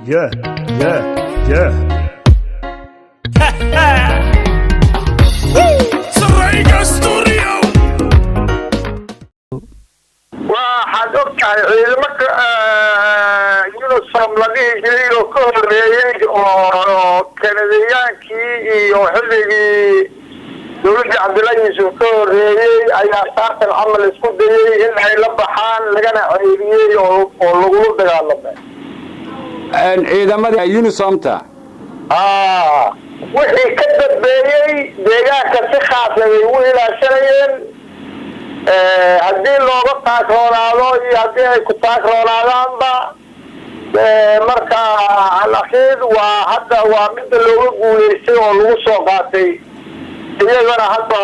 Yeah, yeah, yeah. Sarayga Studio. waxaad ogtahay ciidamada UNISOM laga higay oo ka horeeyay oo Kanadiyaankii iyo xilligii dowladda Cabdullaahi Yuusuf ka horeeyay ayaa saartan camal isku dayay in ay la baxaan lagana ceyriyay oo lagu dagaalamay ciidamada UNISOM-ta wixii ka dambeeyay deegaanka si khaas ah ay u ilaashanayeen haddii looga taagroonaado iyo haddii ay ku taagroonaadaanba marka al-akhiir waa midda looga guuleystay oo lagu soo qaatay iyagana hadda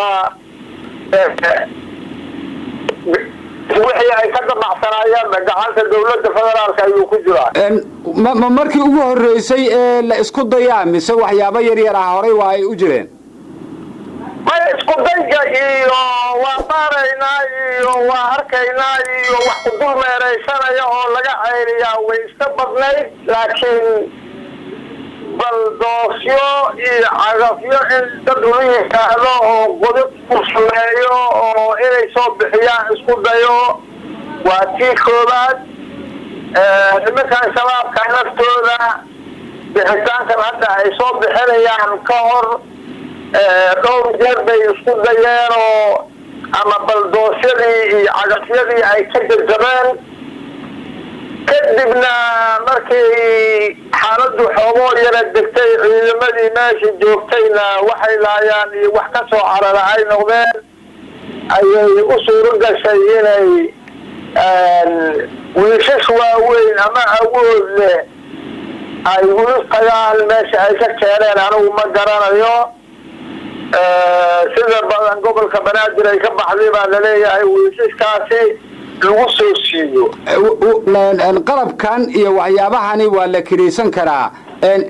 wixii ay ka damacsanaayeen gacanta dowladda federaalka ayuu ku jiraa ma markii ugu horeysay ee la isku dayaa mise waxyaabo yar yar ah horay waa ay u jireen may isku dayga iyo waa baaraynaa iyo waa arkaynaa iyo wax ku dul meeraysanaya oo laga ceyriyaa way iska badnayd laakiin baldoosyo iyo cagafyo in dad ula yidhaahdo oo godad ku sameeyo oo inay soo bixiyaan isku dayo waa tii koobaad nimankan shabaabka naftooda bixitaankan hadda ay soo bixinayaan ka hor dhowr jeer bay isku dayeen oo ama baldoosyadii iyo cagafyadii ay ka jajabeen kadibna markii xaaladdu xoogoo yara degtay ciidamadii meesha joogtayna waxay laayaan iyo wax ka soo carara ay noqdeen ayay u suuro gashay inay wiishash waaweyn ama awood leh ay ulu tagaan meesha ay ka keeneen anigu ma garanayo sida badan gobolka banaadir ay ka baxday baa laleeyahay wiishaskaasi lagu soo siiyo qalabkan iyo waxyaabahani waa la kiraysan karaa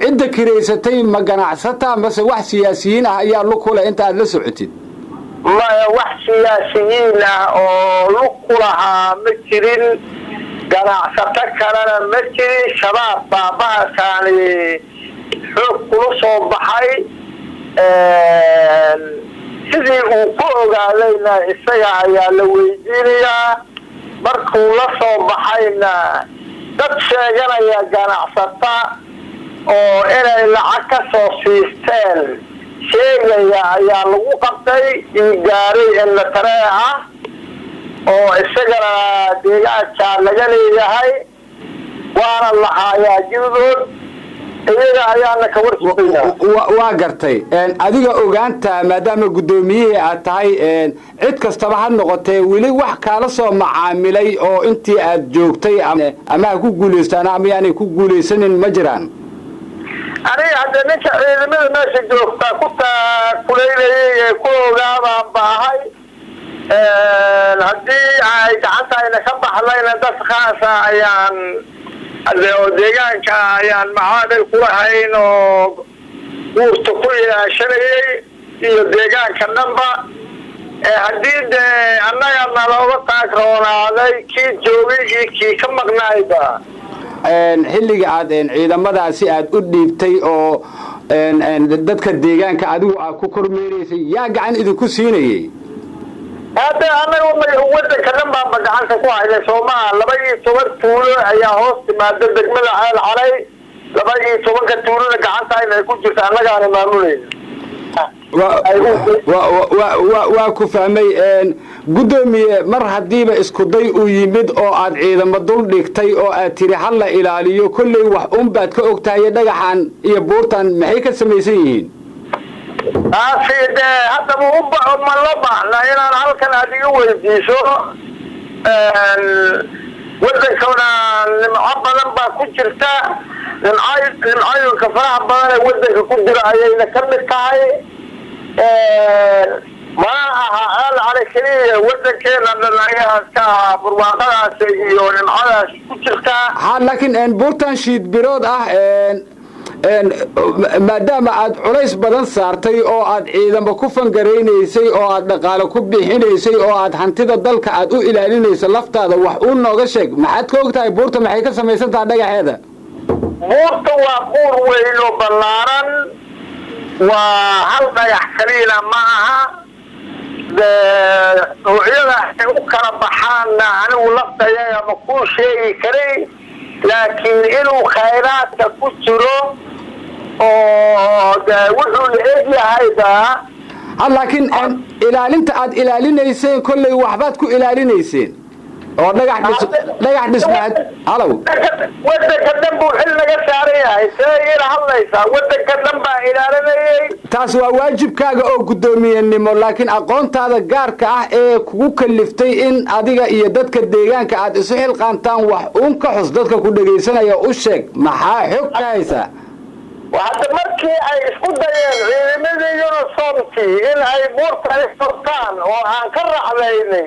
cidda kiraysatay ma ganacsata mase wax siyaasiyiin ah ayaa lug ku leh inta aad la socotid maya wax siyaasiyiin ah oo lug ku lahaa ma jirin ganacsato kalena ma jirin shabaab baa bahalkaani xoog kula soo baxay sidii uu ku ogaadayna isaga ayaa la weydiinayaa markuu la soo baxayna dad sheeganaya ganacsata oo inay lacag ka soo siisteen sheegaya ayaa lagu qabtay ii gaaray elnataree ah oo isagana deegaanka laga leeyahay waana lahaayaa jildood iyaga ayaana ka warsugaynaa waa gartay adiga ogaanta maadaama guddoomiyihii aad tahay cid kastaba ha noqotee weli wax kaala soo macaamilay oo intii aad joogtay ama ha ku guulaystaan ama yaanay ku guulaysanin ma jiraan aniga hadda ninka ciidamada meesha joogtaa ku taakuleynayay ee ku ogaabaan baahay haddii ay gacantayna ka baxdayna dad khaasa ayaan oo deegaanka ayaan macaamil ku lahayn oo guurta ku ilaashanayay iyo deegaanka dhanba haddii dee annaga nalooga taagroonaaday kii joogay iyo kii ka maqnaayba xilliga aad ciidamadaasi aad u dhiibtay oo dadka deegaanka adigu aad ku kormeeraysay yaa gacan idinku siinayay hadda annaga wadanka dhan baanba gacanta ku hayday soomaa 12 tuulo ayaa hoos timaada degmada ceel calay 12 tuulona gacanta inay ku jirto annagaana maamulayna waa ku fahmay guddoomiye mar haddiiba isku day uu yimid oo aad ciidamo dul dhigtay oo aad tiri hal la ilaaliyo kolley wax unbaad ka ogtahay dhagaxan iyo buurtan maxay ka samaysan yihiin haddaba ma loo baahna inaan halkan aad iga weydiiso wadankana nimco badan baa ku jirta nimcooyinka faraha badan ee wadanka ku jira ayayna ka mid tahay mana aha ceel cali keliya wadankeena dhan ayaa ka barwaaqadaas iyo nimcadaas ku jirta laakiin buurtan shiid birood ah maadaama aad culays badan saartay oo aad ciidamo ku fangaraynaysay oo aad dhaqaale ku bixinaysay oo aad hantida dalka aad u ilaalinayso laftaada wax uu nooga sheeg maxaad ka ogtahay buurta maxay ka samaysantahay dhagaxeeda buurta waa buur weyn oo ballaaran waa hal dhagax kaliina ma aha noocyada ay u kala baxaanna anigu laftayaga ma kuu sheegi karay laakiin inuu khayraadka ku jiro oo wuxuu la egyahayba laakiin ilaalinta aad ilaalinayseen kolley waxbaad ku ilaalinayseen oo dhagax dhismaad halow wadanka dhan buu xil laga saaran yahay see ila hadlaysaa wadanka dhan baa ilaalinayay taas waa waajibkaaga oo guddoomiyenimo laakiin aqoontaada gaarka ah ee kugu kaliftay in adiga iyo dadka deegaanka aad isu xilqaantaan wax uun ka xus dadka ku dhegaysanaya u sheeg maxaa xog ka haysaa hadda markii ay isku dayeen ciidamadii yunisomkii in ay buurtani furtaan oo aan ka raacdaynay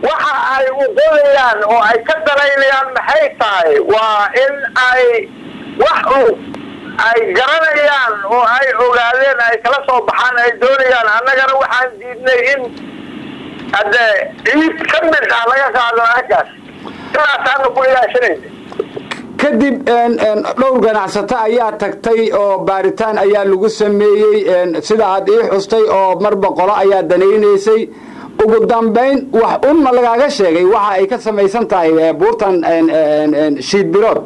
waxa ay u qolayaan oo ay ka danaynayaan maxay tahay waa in ay wax ay garanayaan oo ay ogaadeen ay kala soo baxaan ay doonayaan annagana waxaan diidnay in hadde ciid ka mid ah laga qaado halkaas sidaasaanu ku ilaashanayna kadib dhowr ganacsato ayaa tagtay oo baaritaan ayaa lagu sameeyey sida aad ii xustay oo marba qolo ayaa danaynaysay ugu dambayn wax ma lagaaga sheegay waxa ay ka samaysan tahay buurtan shiidbirood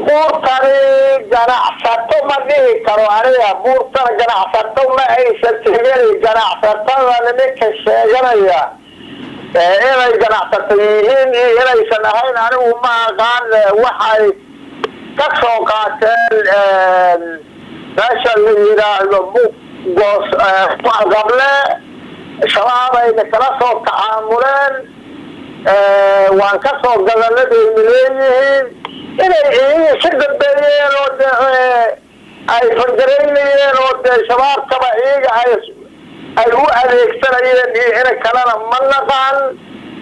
buurtani ganacsato ma dhihi karo aniga buurtana ganacsato ma aysan tegin ganacsatada niminka sheeganaya inay ganacsato yihiin iyo inaysan ahayn anigu ma aqaan waxay ka soo qaateen meesha la yidhaahdo gable shabaab ayna kala soo tacaamuleen waan ka soo gadanadayna leeyihiin inay iyaga ka dambeeyeen oo de ay fangaraynayeen oo dee shabaabkaba iyaga ay u adeegsanayeen iyo ina kalena ma naqaan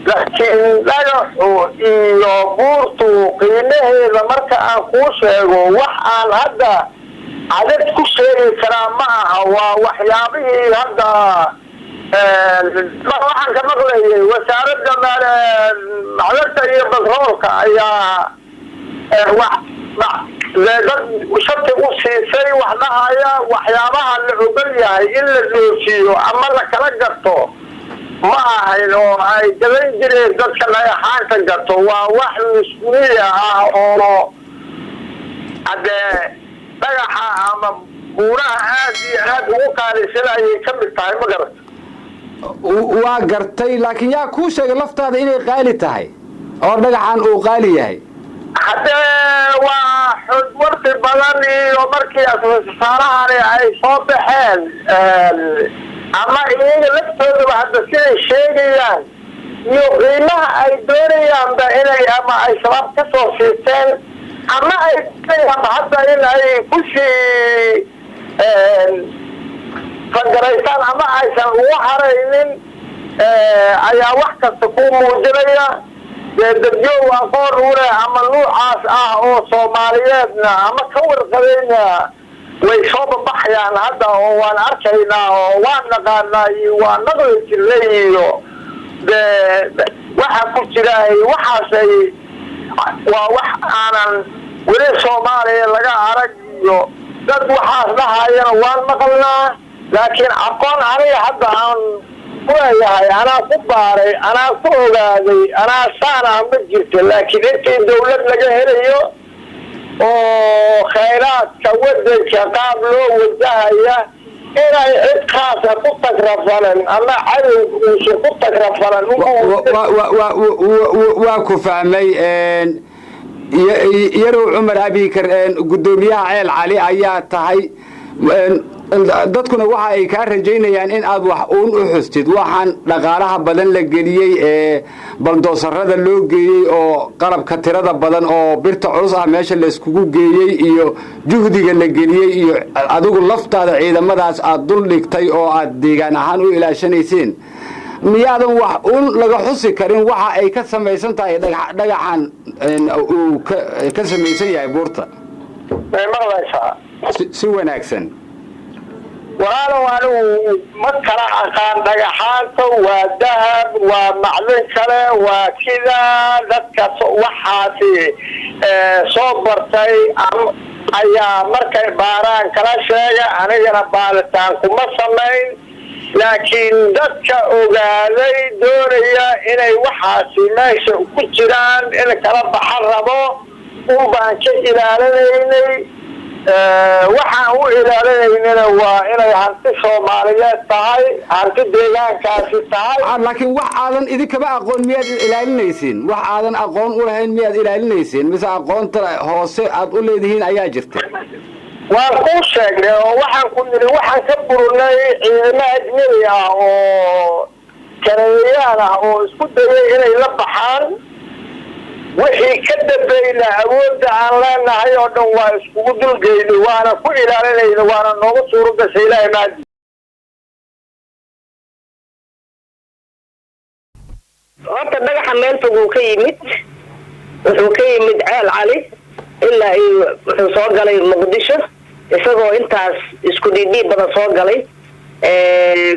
laakiin dhagaxu iyo buurtu qiimaheeda marka aan kuu sheego wax aan hadda cadad ku sheegi karaa ma aha waa waxyaabihii hadda waxaan ka maqlayay wasaaradda macdanta iyo batroolka ayaa dad shati u siisay wax dhahaya waxyaabaha la ogol yahay in la dhoofiyo ama la kala garto ma ahayn oo ay gadan jireen dadka dhagaxaanta garto waa wax mas-uuliya ah oo haddee dhagaxa ama buuraha aad iyo aad ugu qaalisan ayay ka mid tahay ma garata waa gartay laakiin yaa kuu sheegay laftaada inay qaali tahay oo dhagaxan uu qaali yahay haddee waa xog wardi badan iyo markii asfasaarahani ay soo baxeen ama iyaga laftoodaba hadda siday sheegayaan iyo qiimaha ay doonayaanba inay ama ay shabaab ka soo siisteen ama ay doonayaanba hadda in ay kusii fangaraystaan ama aysan ugu haraynin ayaa wax kasta ku muujinaya dee dadyow aqoon u leh ama nuucaas ah oo soomaaliyeedna ama ka warqabeyna way soo babaxayaan hadda oo waan arkaynaa oo waan naqaanaa iyo waa naqli jirnay iyo dee waxa ku jiraay waxaasay waa wax aanan weli soomaaliya laga arag iyo dad waxaas dhahayana waan maqalnaa laakiin aqoon aniga hadda aan kuleeyahay anaa ku baaray anaa ku ogaaday anaa saanah ma jirto laakiin intii dawlad laga helayo oo khayraadka wadanka qaab loo wajahaya inay cid khaasa ku tagrafalan ama cadow uusan ku tagrafalan waa ku fahmay yarow cumar abikar guddoomiyaha ceel cali ayaa tahay dadkuna waxa ay kaa rajaynayaan in aad wax uun u xustid waxaan dhaqaalaha badan la geliyey ee baldoosarada loo geeyey oo qalabka tirada badan oo birta culus ah meesha layskugu geeyey iyo juhdiga la geliyey iyo adigu laftaada ciidamadaas aad dul dhigtay oo aad deegaan ahaan u ilaashanayseen miyaadan wax uun laga xusi karin waxa ay ka samaysan tahay dhagaxan uu ka samaysan yahay buurta si wanaagsan walaalow anigu ma kala aqaan dhagaxaanta waa dahab waa macdin kale waa sida dadka waxaasi soo bartay ayaa markay baaraan kala sheega anigana baaritaan kuma samayn laakiin dadka ogaaday doonaya inay waxaasi meesha ku jiraan in kala baxa rabo baan ka ilaalinaynay waxaan u ilaalinaynana waa inay hanti Soomaaliyeed tahay hanti deegaankaasi tahay laakiin wax aadan idinkaba aqoon miyaad ilaalinaysiin wax aadan aqoon u lahayn miyaad ilaalinaysiin mise aqoonta hoose aad u leedihiin ayaa jirta waan ku sheegnay oo waxaan ku niri waxaan ka burunay ciidamo ajnabi ah oo Kanadiyaan ah oo isku dayay inay la baxaan wixii ka dambeeyna awoodda aan leenahay oo dhan waa iskugu dulgeynay waana ku ilaalinayna waana noogu suuro gashay Ilaahay maadi horta dhagaxa meel fog uu ka yimid wuxuu ka yimid Ceel Cali ilaa wuxuu soo galay Muqdisho isagoo intaas isku dhidhiib badan soo galay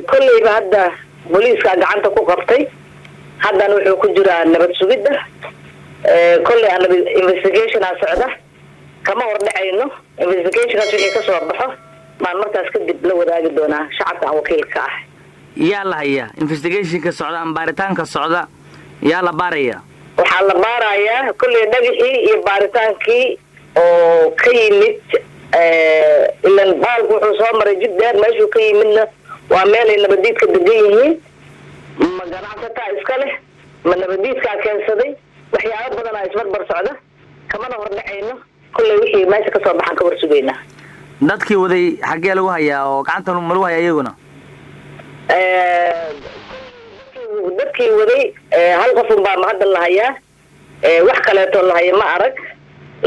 kullayba hadda booliiska gacanta ku qabtay haddana wuxuu ku jiraa nabad sugidda كل أنا investigation أسعده كما وردعينه investigation أسوي كسر بحه مع المركز كدب لو ذا جدونا شعبته وكيل كاح يلا هي investigation كسعودة بارتان كسعودة يلا بارية وحال بارية كل نجحي يبارتان كي أو كيمت إلا البال وحصان مرة جدا ما يشو كي منه وعمال إنه بديت كدقيه ما جنعت تايسكله من بديت كان صدي waxyaabo badan ay isbar socda kamana hornacayno kulay wixii meesha ka soo baxan ka warsugeena dadkii waday xagee lagu hayaa oo gacanta lagu hayaa iyaguna dadkii waday hal qof baa ma hadda la hayaa wax kale oo la hayaa ma arag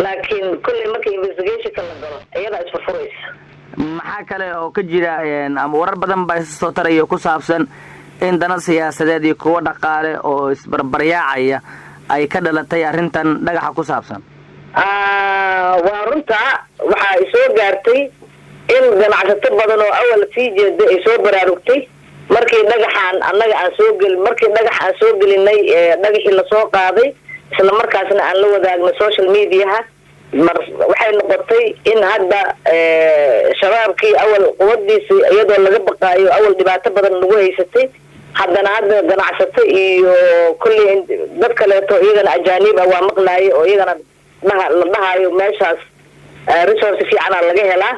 laakiin kulay markii investigation ka la galo iyada isfurfuraysa maxaa kale oo ka jira ama warar badan baa soo tarayo ku saabsan in dana siyaasadeed iyo kuwa dhaqaale oo isbarbaryaacaya ay ka dhalatay arintan dhagaxa ku saabsan waa runta waxa ay soo gaartay in ganacsato badan oo awal sii jeeday ay soo baraarugtay markii dhagaxan annaga aan soo gelin markii dhagax aan soo gelinay dhagaxii la soo qaaday isla markaasna aan la wadaagno social media waxay noqotay in hadda shabaabkii awal quwadiisii iyadoo laga baqaayo awal dhibaato badan lagu haysatay haddana hadda ganacsato iyo kulli dad kaleeto iyagana ajaanib waa maqlaayay oo iyagana la dhahayo meeshaas resource fiican laga helaa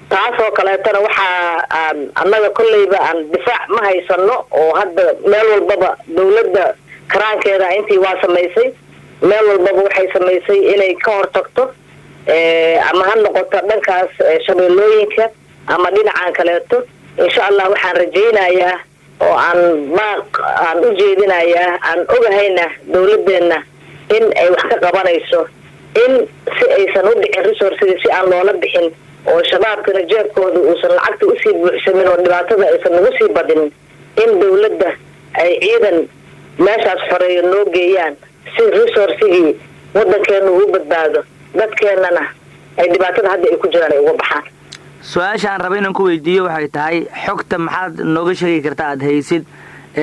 taasoo kaleetana waxaa annaga kulliba aan difaac ma haysano oo hadda meel walbaba dawladda karaankeeda intii waa samaysay meel walbaba waxay samaysay inay ka hortagto ama ha noqoto dhankaas shabeellooyinka ama dhinacan kaleeto insha Allah waxaan rajaynayaa oo aan u jeedinayaa aan ogahayna dawladeena in ay wax ka qabanayso in si aysan u dhicin resources si aan loola bixin oo shabaabkana jeebkooda uusan lacagta u sii buuxsamin oo dhibaatada aysan ugu sii badin in dawladda ay ciidan meeshaas xoreeyo noo geeyaan si resourcigii wadankeena uu badbaado dadkeenana ay dhibaatada hadda ay ku jiraan ay uga baxaan su-aasha aan raba inaan ku weydiiyo waxay tahay xogta maxaad nooga sheegi kartaa aad haysid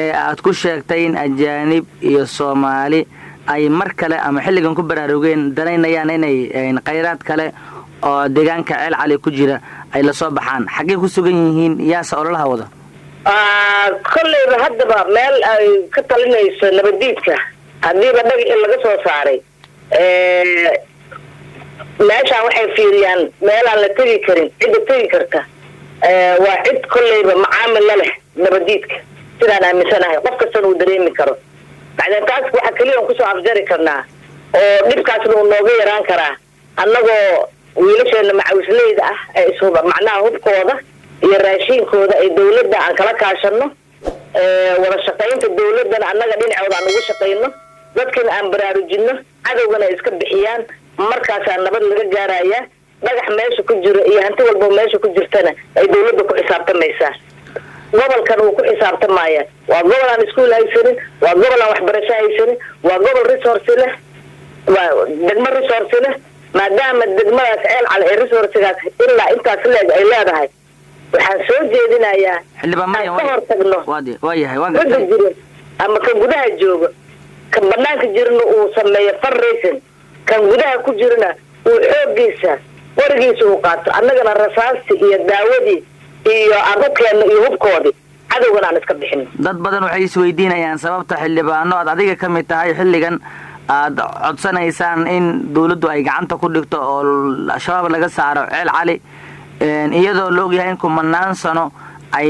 ee aad ku sheegtay in ajaanib iyo Soomaali ay mar kale ama xilligan ku baraarugeen danaynayaan inay khayraad kale oo deegaanka Ceel Cali ku jira ay la soo baxaan xagee ku sugan yihiin yaas ololaha wada kullayba haddaba meel ay ka talinayso nabadiidka hadiiba dhagaxii laga soo saaray meeshaan waxay fiiriyaan meelaan la tegi karin cidda tegi karta waa cid kullayba macaamil la leh nabadiidka sidaan aaminsanahay qof kastana uu dareemi karo bacdeen taas waxa kaliya kusoo afjari karnaa oo dhibkaasna uu nooga yaraan karaa annagoo wiilasheena macawisleyda ah ee isuba macnaha hubkooda iyo raashinkooda ay dawladda aan kala kaashano wada shaqaynta dawladana annaga dhinacooda aan ugu shaqayno dadkana aan baraarujino cadowgana ay iska bixiyaan markaasaa nabad laga gaaraya dhagax meesha ku jiro iyo hanti walba meesha ku jirtana ay dawladda ku xisaabtamaysaa gobolkan uu ku xisaabtamaya waa gobol aan iskuul haysanin waa gobol aan waxbarasho haysanin waa gobol resource leh waa degmo resource leh maadaama degmadaas Ceel Cali ee resourcegaas ilaa intaas leeg ay leedahay waxaan soo jeedinayaa ka hortagno ama kan gudaha joogo kan banaanka jirna uu sameeyo fundraising kan gudaha ku jirna uu xoogiisa warigiisa uu qaato annagana rasaasti iyo daawadii iyo aan u keenno iyo hubkoodii cadowgana aan iska bixin. dad badan waxay isweydiinayaan sababta xildhibaano aad adiga ka mid tahay xilligan aad codsanaysaan in dawladdu ay gacanta ku dhigto oo shabaab laga saaro Ceel Cali iyadoo la ogyahay in kumanaan sano ay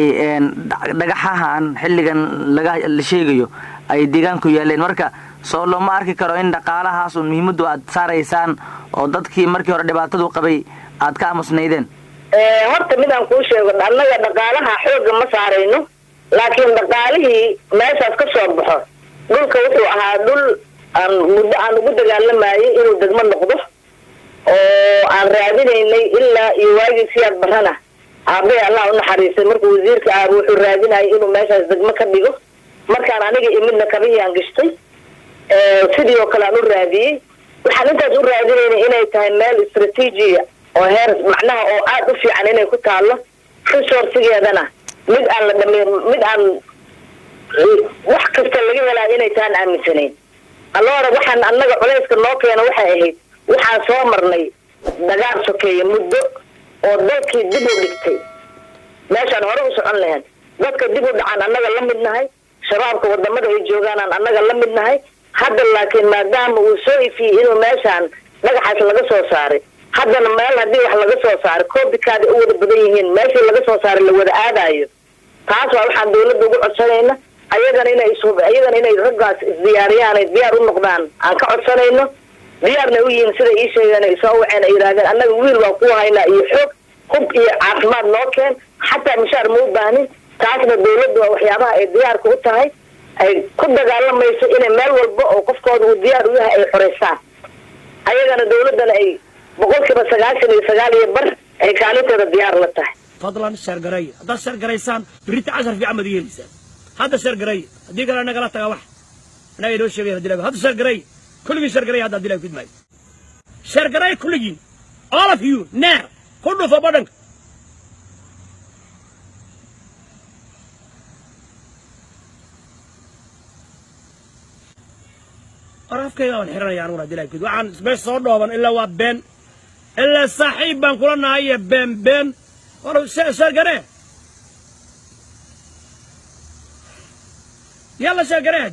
dhagaxahan xilligan la sheegayo ay deegaanku yaaleen. marka soo looma arki karo in dhaqaalahaas oo muhiimadu aad saaraysaan oo dadkii markii hore dhibaatadu qabay aad ka aamusnaydeen? horta midaan kuu sheego annaga dhaqaalaha xooga ma saarayno, laakiin dhaqaalihii meeshaas ka soo baxo dhulka wuxuu ahaa dhul muddo aan ugu dagaalamayay inuu degmo noqdo oo aan raadinaynay ilaa iyo waagii siyaad barana aabbe Allah u naxariistay markuu wasiirka ahaa wuxuu raadinayay inuu meeshaas degmo ka dhigo. markaan aniga imidna kabihii aan gashtay sidii oo kale aan u raadiyey. waxaan intaas u raadinaynay inay tahay meel istaraatiijiya oo heer macnaha oo aad u fiican inay ku taalo resourcegeedana mid aan la dhameyn mid aan wax kasta laga helaa inay tahan aaminsanayn. alloora waxaan annaga culayska noo keeno waxay ahayd waxaan soo marnay dagaal sokeeye muddo oo dalkii dib u dhigtay meeshaan hore u socon lahayn. dadka dib u dhacaan annaga la mid nahay, shabaabka wadamada ay joogaanaan annaga la mid nahay. hadda laakiin maadaama uu soo ifiyey inuu meeshaan dhagaxaas laga soo saaray, haddana meel haddii wax laga soo saaray koobikaada u wada badan yihiin meeshii laga soo saaray la wada aadayo. taas waa waxaan dawladda ugu codsanayna ayagana inay raggaas isdiyaariyaan ay diyaar u noqdaan aan ka codsanayno. diyaarna u yihiin sida ii sheegeen ay soo waceen ay yidhaahdeen annaga wiil waa ku haynaa iyo xoog hub iyo caafimaad noo keen xataa mishaar ma u baahnin. taasna dawladda waa waxyaabaha ay diyaarka u tahay ay ku dagaalamayso inay meel walba oo qofkooda uu diyaar u yahay ay xoreystaan. ayagana dawladdana ay 99% iyo bar ay kaalinteeda diyaar la tahay. fadlan shargaray hadda shargaraysaan birita 10 fi amad yeelisa hadda shargaray hadii kale naga la taga wax anaga inoo sheegay hadii laga hadda shargaray kulligii shargaray hadda dilay fidmay shargaray kulligii all of you now kullu fa badan arafkayga aan xiranayaan una dilay fid waxaan isbees soo dhooban ilaa waa been ilaa saaxiib baan kula nahay been ورا شرقريه يلا شرقريه